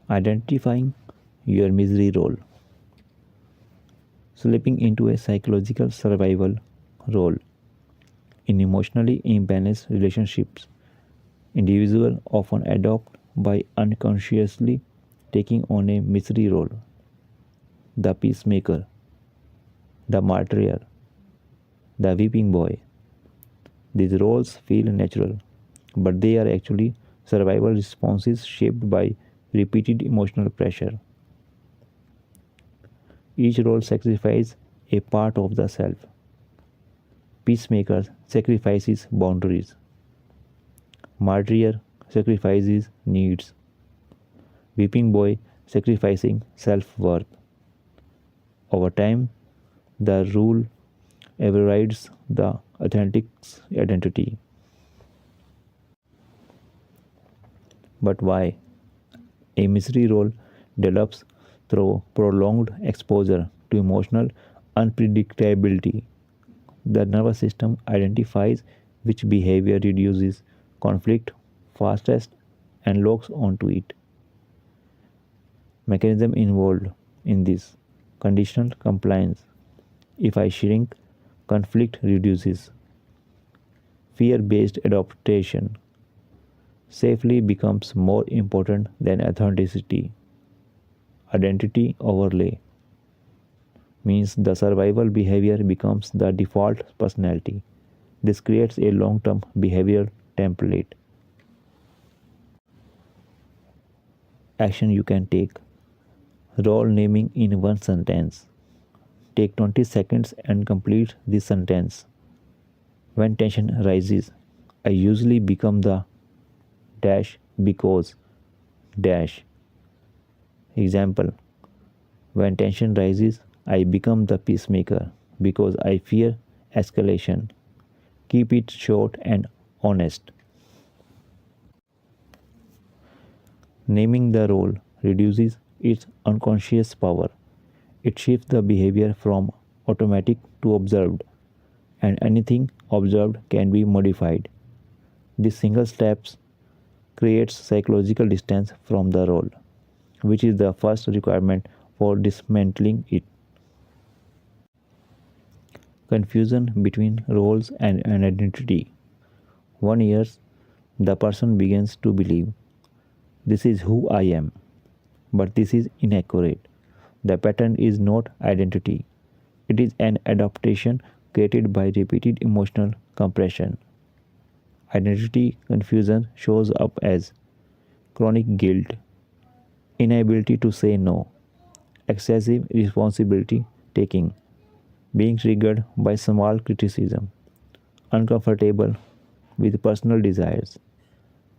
Identifying your misery role. Slipping into a psychological survival role. In emotionally imbalanced relationships, individuals often adopt by unconsciously taking on a misery role. The peacemaker, the martyr, the weeping boy. These roles feel natural, but they are actually survival responses shaped by repeated emotional pressure. Each role sacrifices a part of the self. Peacemaker sacrifices boundaries. Martyr sacrifices needs. Weeping boy sacrificing self worth. Over time, the rule overrides the authentic identity. But why? A misery role develops through prolonged exposure to emotional unpredictability. The nervous system identifies which behavior reduces conflict fastest and locks onto it. Mechanism involved in this: conditional compliance. If I shrink, conflict reduces. Fear based adaptation. Safely becomes more important than authenticity. Identity overlay means the survival behavior becomes the default personality. This creates a long term behavioral template. Action you can take. Role naming in one sentence. Take 20 seconds and complete this sentence. When tension rises, I usually become the dash because dash. Example: when tension rises, I become the peacemaker because I fear escalation. Keep it short and honest. Naming the role reduces its unconscious power. It shifts the behavior from automatic to observed, and anything observed can be modified. This single step creates psychological distance from the role, which is the first requirement for dismantling it. Confusion between roles and an identity. 1 year, the person begins to believe, this is who I am. But this is inaccurate. The pattern is not identity. It is an adaptation created by repeated emotional compression. Identity confusion shows up as chronic guilt, inability to say no, excessive responsibility taking, being triggered by small criticism, uncomfortable with personal desires.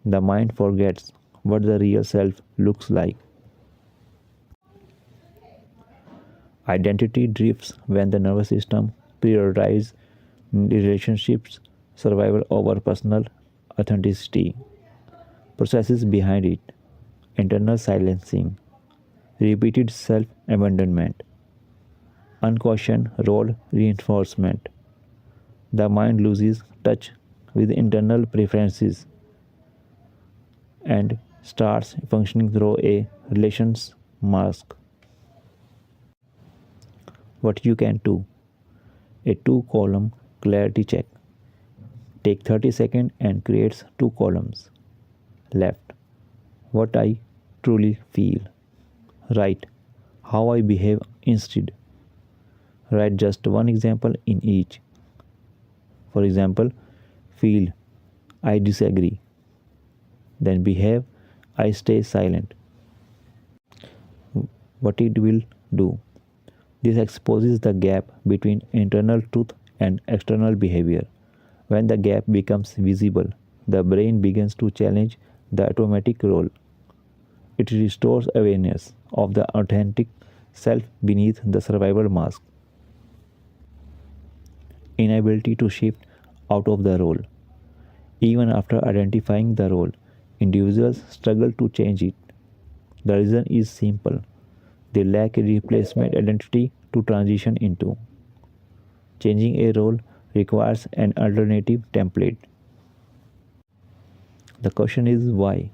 The mind forgets what the real self looks like. Identity drifts when the nervous system prioritizes relationships, survival over personal authenticity. Processes behind it: internal silencing, repeated self abandonment, uncautioned role reinforcement. The mind loses touch with internal preferences and starts functioning through a relations mask. What you can do: a 2-column clarity check. Take 30 seconds and creates 2 columns. Left: what I truly feel. Right: how I behave instead. Write just one example in each. For example, feel, I disagree. Then behave, I stay silent. What it will do: this exposes the gap between internal truth and external behavior. When the gap becomes visible, the brain begins to challenge the automatic role. It restores awareness of the authentic self beneath the survival mask. Inability to shift out of the role. Even after identifying the role, individuals struggle to change it. The reason is simple: they lack a replacement identity to transition into. Changing a role requires an alternative template. The question is why?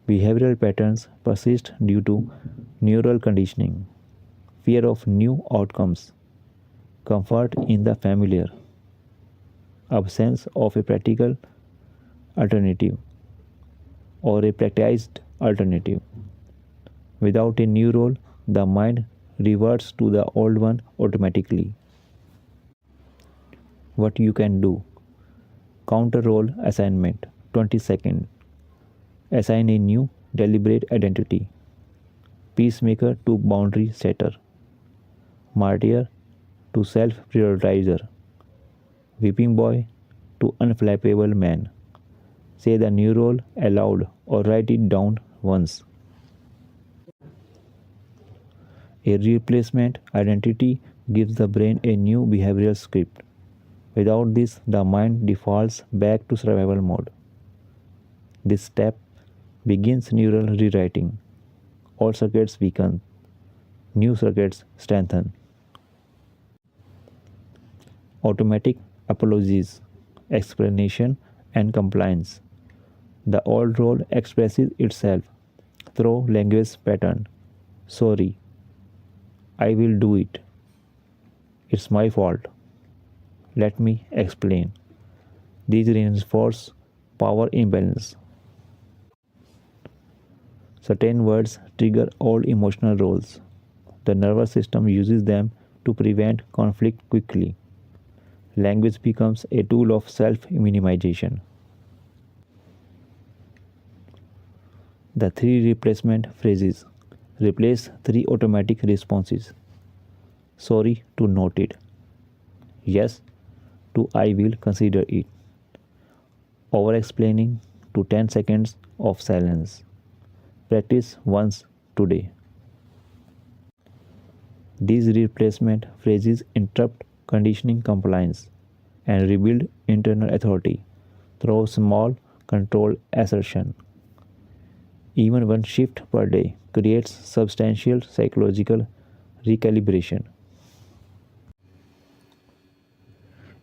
Behavioral patterns persist due to neural conditioning, fear of new outcomes, comfort in the familiar, absence of a practical alternative, or a practiced alternative. Without a new role, the mind reverts to the old one automatically. What you can do: counter role assignment, 20 seconds. Assign a new deliberate identity. Peacemaker to boundary setter. Martyr to self prioritizer. Weeping boy to unflappable man. Say the new role aloud or write it down once. A replacement identity gives the brain a new behavioral script. Without this, the mind defaults back to survival mode. This step begins neural rewriting. Old circuits weaken, new circuits strengthen. Automatic apologies, explanation, and compliance. The old role expresses itself through language pattern. Sorry, I will do it. It's my fault. Let me explain. These reinforce power imbalance. Certain words trigger old emotional roles. The nervous system uses them to prevent conflict quickly. Language becomes a tool of self-minimization. The three replacement phrases replace three automatic responses. Sorry to note it. Yes to I will consider it. Over explaining to 10 seconds of silence. Practice once today. These replacement phrases interrupt conditioning compliance and rebuild internal authority through small controlled assertion. Even one shift per day creates substantial psychological recalibration.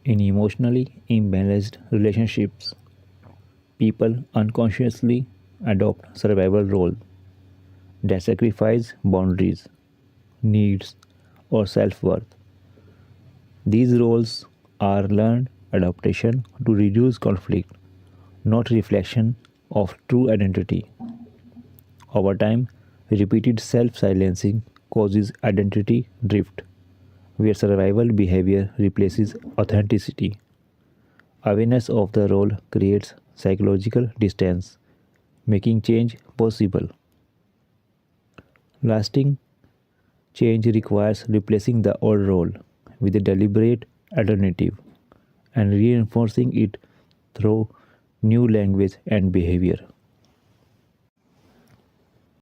In emotionally imbalanced relationships, people unconsciously adopt survival roles that sacrifice boundaries, needs, or self-worth. These roles are learned adaptation to reduce conflict, not reflection of true identity. Over time, repeated self-silencing causes identity drift, where survival behavior replaces authenticity. Awareness of the role creates psychological distance, making change possible. Lasting change requires replacing the old role with a deliberate alternative and reinforcing it through new language and behavior.